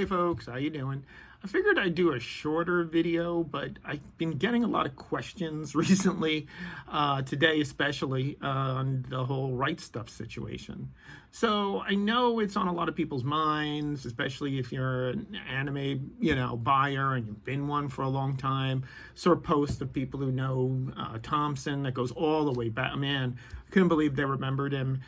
Hey folks, how you doing? I figured I'd do a shorter video, but I've been getting a lot of questions recently, today especially, on the whole right stuff situation. So I know it's on a lot of people's minds, especially if you're an anime, buyer and you've been one for a long time. Saw posts of people who know Thompson that goes all the way back. Man, I couldn't believe they remembered him.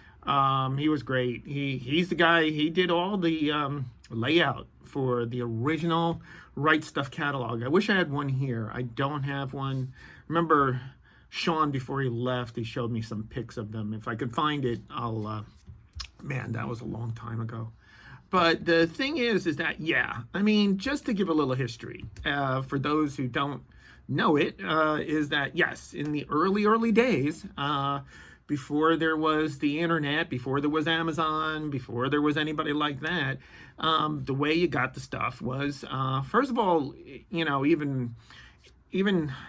He was great. He's the guy. He did all the layout for the original Right Stuff catalog. I wish I had one here. I don't have one. Remember Sean, before he left, he showed me some pics of them. If I could find it, I'll man, that was a long time ago. But the thing is that, yeah, I mean, just to give a little history, for those who don't know it, is that, yes, in the early days, before there was the internet, before there was Amazon, before there was anybody like that, the way you got the stuff was, first of all, even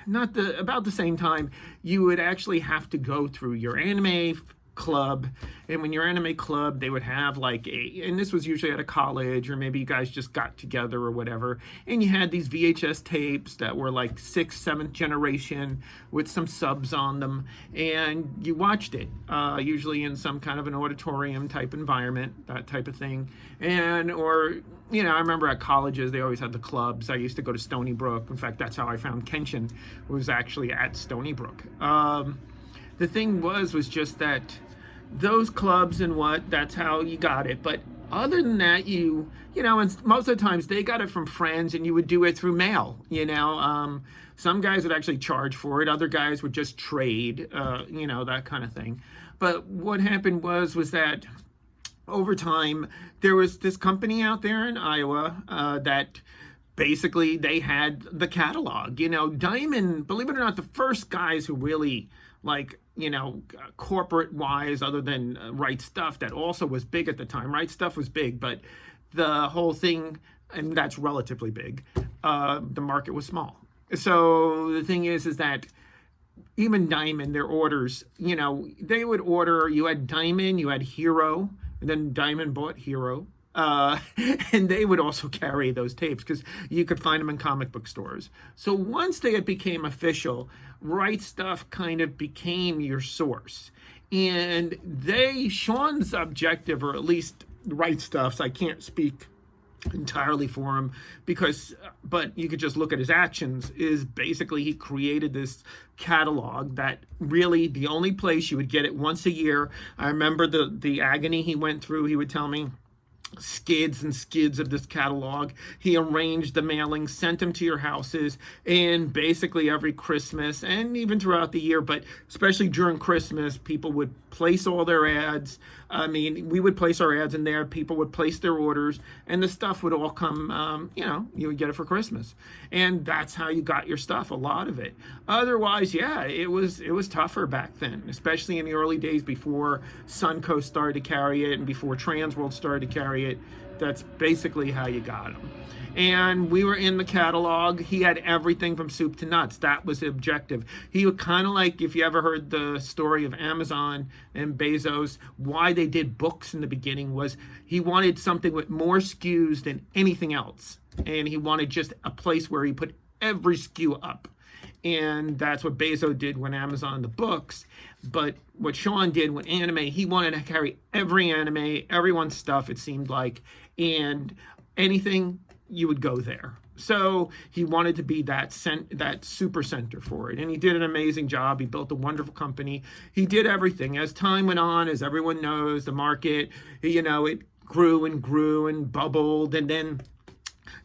not about the same time, you would actually have to go through your anime club. And when your anime club, they would have and this was usually at a college, or maybe you guys just got together or whatever, and you had these VHS tapes that were like 6th, 7th generation with some subs on them, and you watched it, usually in some kind of an auditorium type environment, that type of thing. I remember at colleges, they always had the clubs. I used to go to Stony Brook. In fact, that's how I found Kenshin, was actually at Stony Brook. The thing was just that those clubs and that's how you got it. But other than that, and most of the times they got it from friends, and you would do it through mail. Some guys would actually charge for it. Other guys would just trade, that kind of thing. But what happened was that over time, there was this company out there in Iowa that basically they had the catalog. Diamond, believe it or not, the first guys who really corporate wise, other than Right Stuff, that also was big at the time. Right Stuff was big, but the whole thing, and that's relatively big, the market was small. So the thing is that even Diamond, their orders, they would order, you had Diamond, you had Hero, and then Diamond bought Hero. And they would also carry those tapes because you could find them in comic book stores. So once they became official, Right Stuff kind of became your source. And Sean's objective, or at least Right Stuff's, I can't speak entirely for him but you could just look at his actions, is basically he created this catalog that really the only place you would get it once a year. I remember the agony he went through. He would tell me, skids and skids of this catalog. He arranged the mailing, sent them to your houses, and basically every Christmas, and even throughout the year, but especially during Christmas, people would place all their ads. I mean, we would place our ads in there, people would place their orders, and the stuff would all come, you would get it for Christmas. And that's how you got your stuff, a lot of it. Otherwise, yeah, it was tougher back then, especially in the early days before Suncoast started to carry it and before Transworld started to carry it. That's basically how you got them. And we were in the catalog. He had everything from soup to nuts. That was the objective. He would kind of like, if you ever heard the story of Amazon and Bezos, why they did books in the beginning was he wanted something with more SKUs than anything else. And he wanted just a place where he put every SKU up. And that's what Bezos did when Amazon the books. But what Sean did with anime, he wanted to carry every anime, everyone's stuff, it seemed like, and anything, you would go there. So he wanted to be that super center for it. And he did an amazing job. He built a wonderful company. He did everything. As time went on, as everyone knows, the market, it grew and grew and bubbled.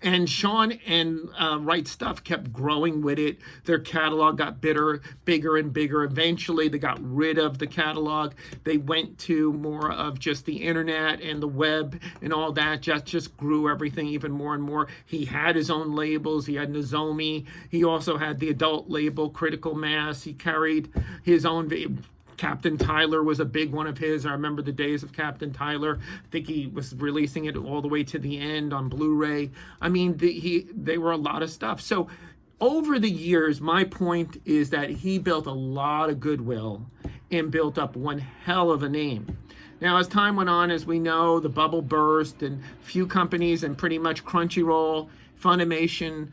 And Sean and Right Stuff kept growing with it. Their catalog got bigger and bigger. Eventually, they got rid of the catalog. They went to more of just the internet and the web and all that. Just grew everything even more and more. He had his own labels. He had Nozomi. He also had the adult label, Critical Mass. He carried his own. Captain Tyler was a big one of his. I remember the days of Captain Tyler. I think he was releasing it all the way to the end on Blu-ray. I mean, they were a lot of stuff. So over the years, my point is that he built a lot of goodwill and built up one hell of a name. Now, as time went on, as we know, the bubble burst, and few companies, and pretty much Crunchyroll, Funimation,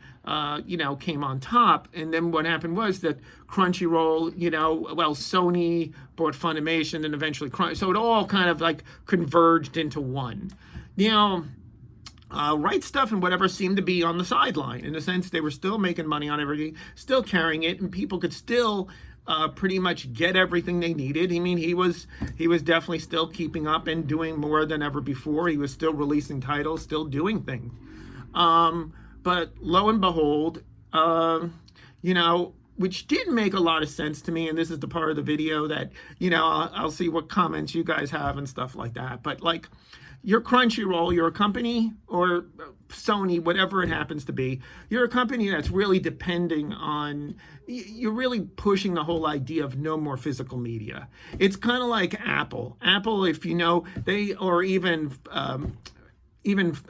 came on top. And then what happened was that Crunchyroll, Sony bought Funimation, and eventually so it all kind of like converged into one. Right Stuff and whatever seemed to be on the sideline. In a sense, they were still making money on everything, still carrying it, and people could still pretty much get everything they needed. I mean, he was definitely still keeping up and doing more than ever before. He was still releasing titles, still doing things. But lo and behold, which didn't make a lot of sense to me, and this is the part of the video that, I'll see what comments you guys have and stuff like that. But like, you're Crunchyroll, you're a company, or Sony, whatever it happens to be, you're a company that's really depending on, you're really pushing the whole idea of no more physical media. It's kind of like Apple. Apple, if you know, even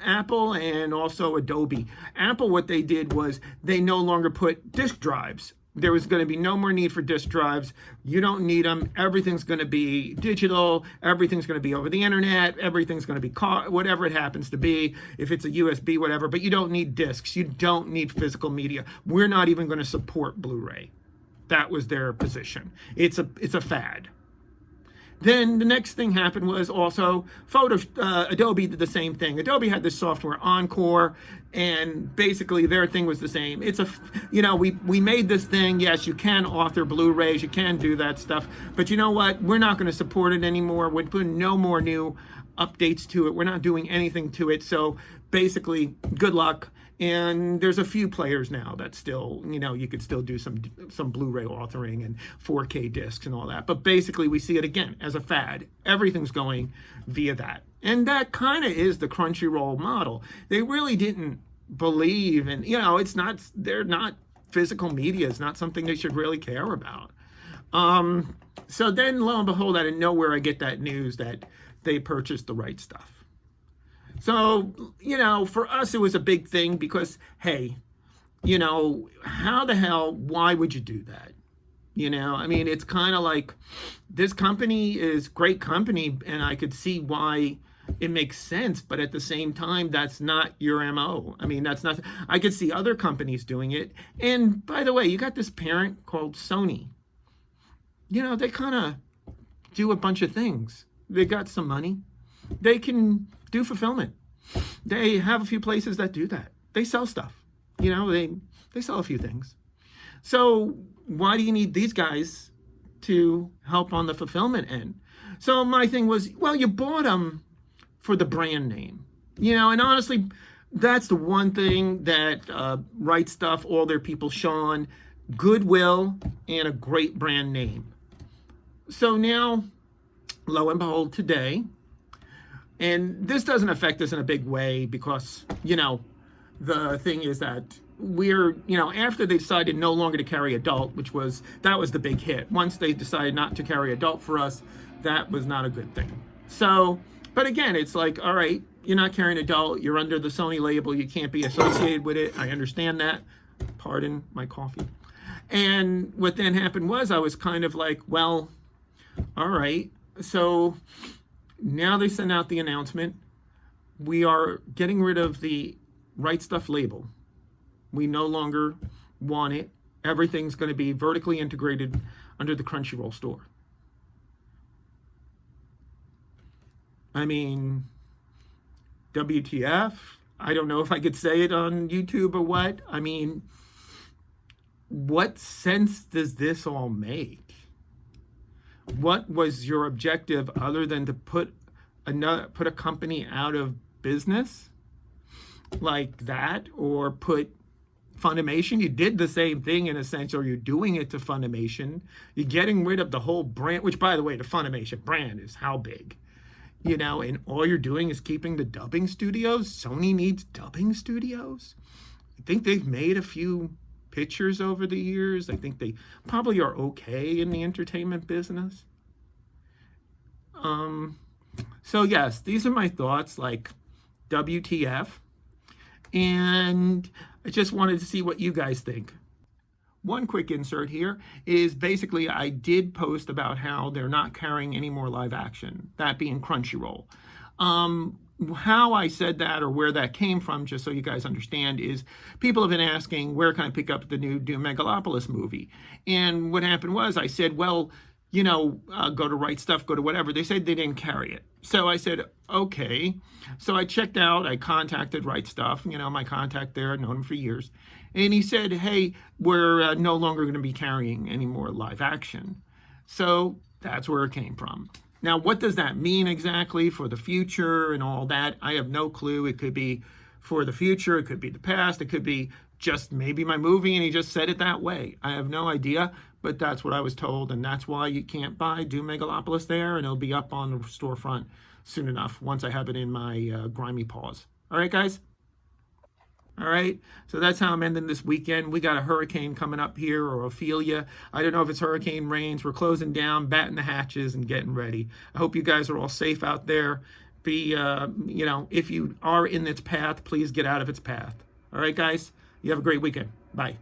Apple and also Adobe. Apple, what they did was they no longer put disk drives. There was going to be no more need for disk drives. You don't need them. Everything's going to be digital. Everything's going to be over the internet. Everything's going to be whatever it happens to be. If it's a USB, whatever. But you don't need discs. You don't need physical media. We're not even going to support Blu-ray. That was their position. It's a fad. Then the next thing happened was also Adobe did the same thing. Adobe had this software Encore, and basically their thing was the same. We made this thing. Yes, you can author Blu-rays, you can do that stuff, but you know what? We're not going to support it anymore. We're putting no more new updates to it. We're not doing anything to it. So basically, good luck. And there's a few players now that still, you could still do some Blu-ray authoring and 4K discs and all that. But basically, we see it again as a fad. Everything's going via that. And that kind of is the Crunchyroll model. They really didn't believe in, they're not physical media. It's not something they should really care about. So then, lo and behold, out of nowhere, I get that news that they purchased the Right Stuff. So, for us, it was a big thing because, hey, how the hell, why would you do that? It's kind of like, this company is great company, and I could see why it makes sense, but at the same time, that's not your MO. That's not, I could see other companies doing it. And by the way, you got this parent called Sony. They kind of do a bunch of things. They got some money. They can do fulfillment. They have a few places that do that. They sell stuff. They sell a few things. So why do you need these guys to help on the fulfillment end? So my thing was, well, you bought them for the brand name. And honestly, that's the one thing that Right Stuff, all their people, Sean, goodwill and a great brand name. So now, lo and behold, today, and this doesn't affect us in a big way because, the thing is that we're, after they decided no longer to carry adult, that was the big hit. Once they decided not to carry adult for us, that was not a good thing. So, but again, it's like, all right, you're not carrying adult, you're under the Sony label, you can't be associated with it. I understand that. Pardon my coffee. And what then happened was I was kind of like, well, all right, so now they send out the announcement. We are getting rid of the Right Stuff label. We no longer want it. Everything's going to be vertically integrated under the Crunchyroll store. WTF? I don't know if I could say it on YouTube or what. What sense does this all make? What was your objective other than to put a company out of business like that, or put Funimation? You did the same thing in a sense, or you're doing it to Funimation. You're getting rid of the whole brand, which, by the way, the Funimation brand is how big? And all you're doing is keeping the dubbing studios. Sony needs dubbing studios. I think they've made a few pictures over the years. I think they probably are okay in the entertainment business. So yes, these are my thoughts, like WTF. And I just wanted to see what you guys think. one quick insert here is basically I did post about how they're not carrying any more live action, that being Crunchyroll. How I said that or where that came from, just so you guys understand, is people have been asking, where can I pick up the new Doom Megalopolis movie? And what happened was I said, well, go to Right Stuff, go to whatever. They said they didn't carry it. So I said, okay. So I checked out, I contacted Right Stuff, my contact there, I've known him for years. And he said, hey, we're no longer going to be carrying any more live action. So that's where it came from. Now, what does that mean exactly for the future and all that? I have no clue. It could be for the future. It could be the past. It could be just maybe my movie, and he just said it that way. I have no idea, but that's what I was told, and that's why you can't buy Doom Megalopolis there, and it'll be up on the storefront soon enough once I have it in my grimy paws. All right, guys? All right, so that's how I'm ending this weekend. We got a hurricane coming up here, or Ophelia. I don't know if it's hurricane rains. We're closing down, batting the hatches, and getting ready. I hope you guys are all safe out there. Be, if you are in its path, please get out of its path. All right, guys? You have a great weekend. Bye.